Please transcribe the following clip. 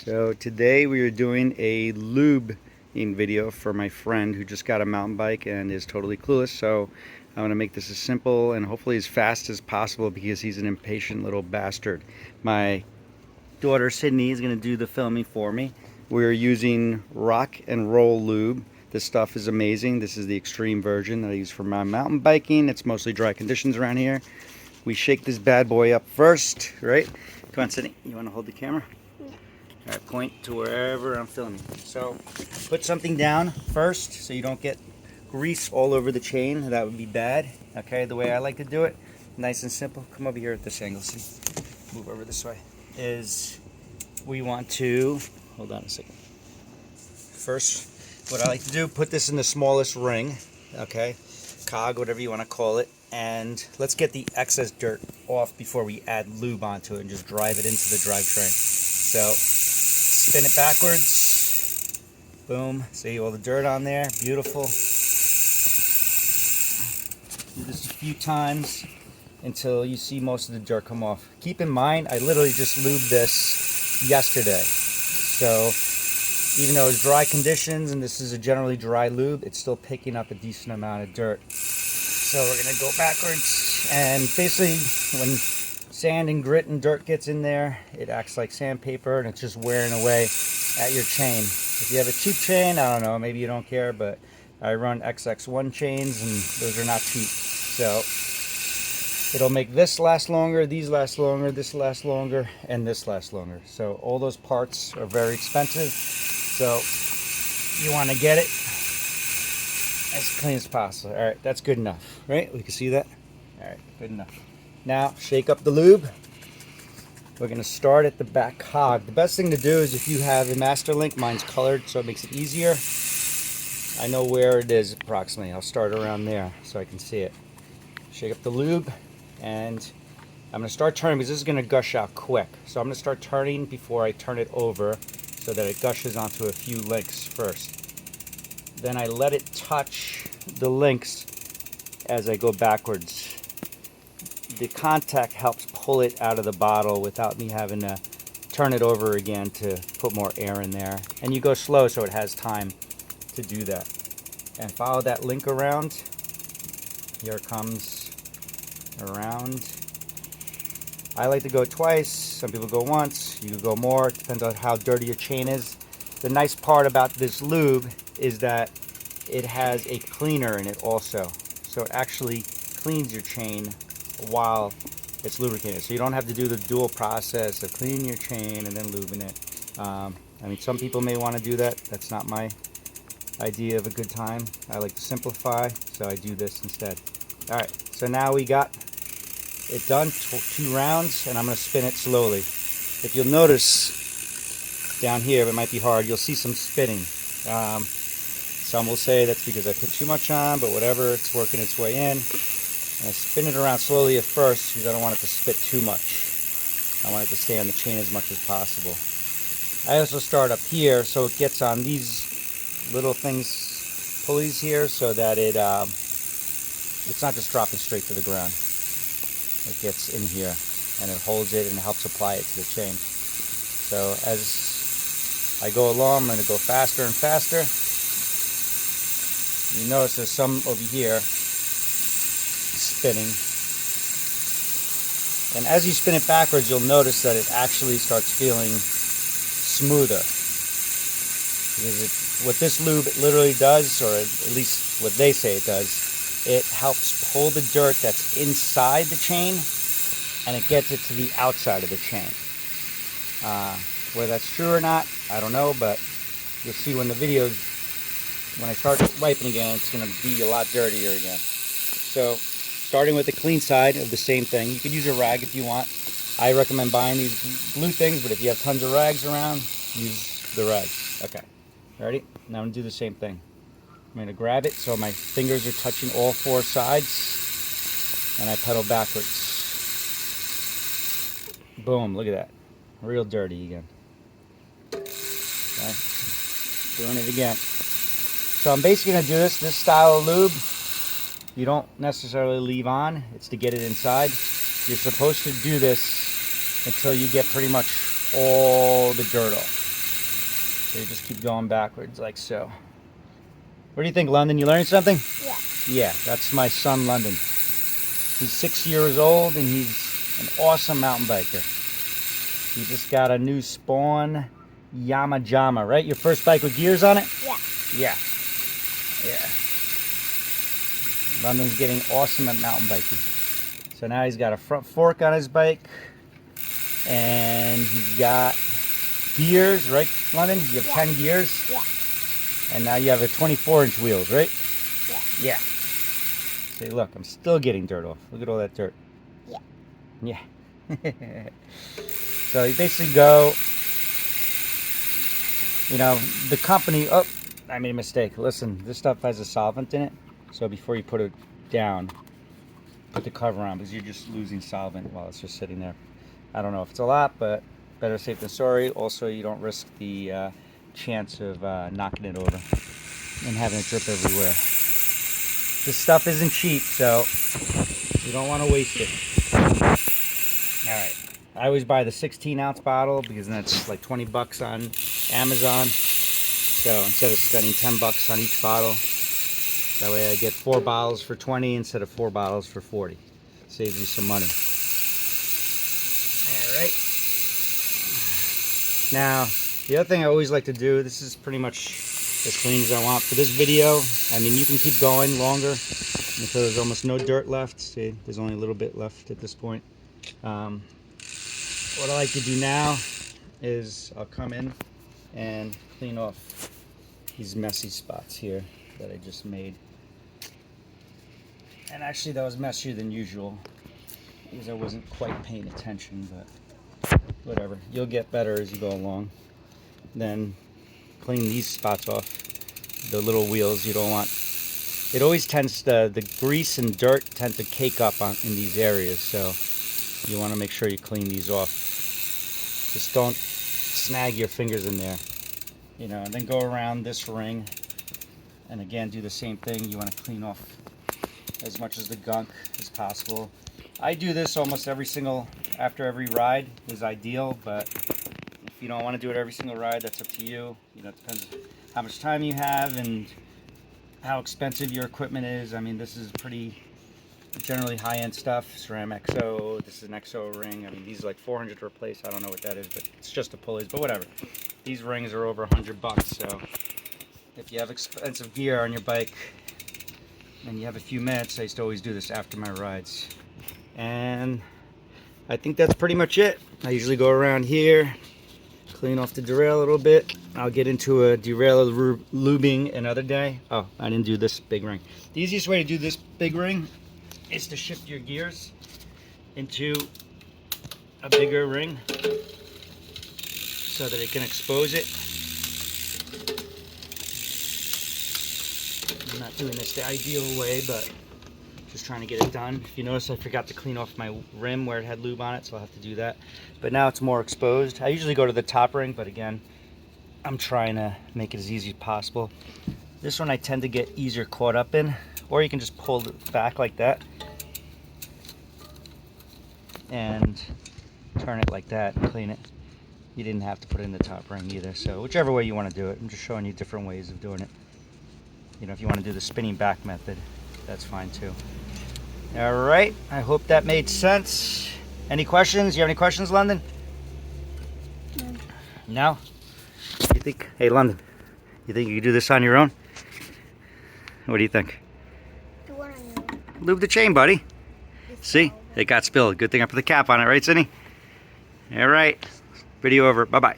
So today we are doing a lube video for my friend who just got a mountain bike and is totally clueless. So I'm going to make this as simple and hopefully as fast as possible because he's an impatient little bastard. My daughter Sydney is going to do the filming for me. We're using Rock and Roll Lube. This stuff is amazing. This is the extreme version that I use for my mountain biking. It's mostly dry conditions around here. We shake this bad boy up first, right? Come on, Sydney. You want to hold the camera? All right, point to wherever I'm filming. So put something down first so you don't get grease all over the chain. That would be bad. Okay, the way I like to do it, nice and simple. Come over here at this angle. See, move over this way. Is we want to, hold on a second. First, what I like to do, put this in the smallest ring, okay, cog, whatever you want to call it, and let's get the excess dirt off before we add lube onto it and just drive it into the drivetrain. So spin it backwards, boom, see all the dirt on there, beautiful. Do this a few times until you see most of the dirt come off. Keep in mind, I literally just lubed this yesterday. So even though it's dry conditions and this is a generally dry lube, it's still picking up a decent amount of dirt. So we're gonna go backwards, and basically when sand and grit and dirt gets in there, it acts like sandpaper and it's just wearing away at your chain. If you have a cheap chain, I don't know, maybe you don't care, but I run XX1 chains and those are not cheap. So it'll make this last longer, these last longer, this last longer, and this last longer. So all those parts are very expensive. So you want to get it as clean as possible. All right, that's good enough, right? We can see that. All right, good enough. Now shake up the lube. We're going to start at the back cog. The best thing to do is if you have a master link, mine's colored so it makes it easier. I know where it is approximately. I'll start around there so I can see it. Shake up the lube, and I'm going to start turning because this is going to gush out quick. So I'm going to start turning before I turn it over so that it gushes onto a few links first. Then I let it touch the links as I go backwards. The contact helps pull it out of the bottle without me having to turn it over again to put more air in there. And you go slow so it has time to do that. And follow that link around. Here it comes around. I like to go twice. Some people go once. You could go more. It depends on how dirty your chain is. The nice part about this lube is that it has a cleaner in it also. So it actually cleans your chain while it's lubricated. So you don't have to do the dual process of cleaning your chain and then lubing it. I mean, some people may want to do that. That's not my idea of a good time. I like to simplify, so I do this instead. All right, so now we got it done, 2 rounds, and I'm going to spin it slowly. If you'll notice down here, it might be hard, you'll see some spinning. Some will say that's because I put too much on, but whatever, it's working its way in. And I spin it around slowly at first because I don't want it to spit too much. I want it to stay on the chain as much as possible. I also start up here so it gets on these little things, pulleys here, so that it's not just dropping straight to the ground. It gets in here and it holds it and helps apply it to the chain. So as I go along, I'm going to go faster and faster. You notice there's some over here spinning. And as you spin it backwards, you'll notice that it actually starts feeling smoother. Because what this lube literally does, or at least what they say it does, it helps pull the dirt that's inside the chain and it gets it to the outside of the chain. Whether that's true or not, I don't know, but you'll see when the video, when I start wiping again, it's going to be a lot dirtier again. So starting with the clean side of the same thing, you could use a rag if you want. I recommend buying these blue things, but if you have tons of rags around, use the rags. Okay, ready? Now I'm going to do the same thing. I'm going to grab it so my fingers are touching all 4 sides, and I pedal backwards. Boom, look at that. Real dirty again. Okay. Doing it again. So I'm basically going to do this style of lube. You don't necessarily leave on. It's to get it inside. You're supposed to do this until you get pretty much all the dirt off. So you just keep going backwards like so. What do you think, London? You learning something? Yeah. Yeah, that's my son, London. He's 6 years old and he's an awesome mountain biker. He just got a new Spawn Yama Jama, right? Your first bike with gears on it? Yeah. Yeah. Yeah. London's getting awesome at mountain biking. So now he's got a front fork on his bike. And he's got gears, right, London? You have 10 gears? Yeah. And now you have a 24-inch wheels, right? Yeah. Yeah. See, look, I'm still getting dirt off. Look at all that dirt. Yeah. Yeah. So you basically go, you know, the company, oh, I made a mistake. Listen, this stuff has a solvent in it. So before you put it down, put the cover on because you're just losing solvent while it's just sitting there. I don't know if it's a lot, but better safe than sorry. Also, you don't risk the chance of knocking it over and having it drip everywhere. This stuff isn't cheap, so you don't want to waste it. All right. I always buy the 16-ounce bottle because that's like 20 bucks on Amazon. So instead of spending 10 bucks on each bottle, that way I get 4 bottles for 20 instead of 4 bottles for 40. Saves you some money. All right. Now, the other thing I always like to do, this is pretty much as clean as I want for this video. I mean, you can keep going longer until there's almost no dirt left. See, there's only a little bit left at this point. What I like to do now is I'll come in and clean off these messy spots here that I just made. And actually that was messier than usual because I wasn't quite paying attention, but whatever. You'll get better as you go along. Then clean these spots off, the little wheels you don't want. It always tends to, the grease and dirt tend to cake up in these areas, so you want to make sure you clean these off. Just don't snag your fingers in there, you know. And then go around this ring, and again do the same thing. You want to clean off as much as the gunk as possible. I do this almost after every ride is ideal, but if you don't want to do it every single ride, that's up to you. You know, it depends how much time you have and how expensive your equipment is. I mean, this is pretty generally high-end stuff. Ceramic XO, this is an XO ring. I mean, these are like 400 to replace. I don't know what that is, but it's just the pulleys, but whatever. These rings are over 100 bucks, so if you have expensive gear on your bike and you have a few minutes, I used to always do this after my rides. And I think that's pretty much it. I usually go around here, clean off the derail a little bit. I'll get into a derailleur lubing another day. Oh, I didn't do this big ring. The easiest way to do this big ring is to shift your gears into a bigger ring so that it can expose it. I'm not doing this the ideal way, but just trying to get it done. If you notice, I forgot to clean off my rim where it had lube on it, so I'll have to do that. But now it's more exposed. I usually go to the top ring, but again, I'm trying to make it as easy as possible. This one I tend to get easier caught up in, or you can just pull it back like that and turn it like that and clean it. You didn't have to put it in the top ring either, so whichever way you want to do it. I'm just showing you different ways of doing it. You know, if you want to do the spinning back method, that's fine too. All right, I hope that made sense. Any questions? You have any questions, London? No? You think, hey London, you think you could do this on your own? What do you think? Do what on your own. Lube the chain, buddy. See? It got spilled. Good thing I put the cap on it, right, Cindy? All right. Video over. Bye-bye.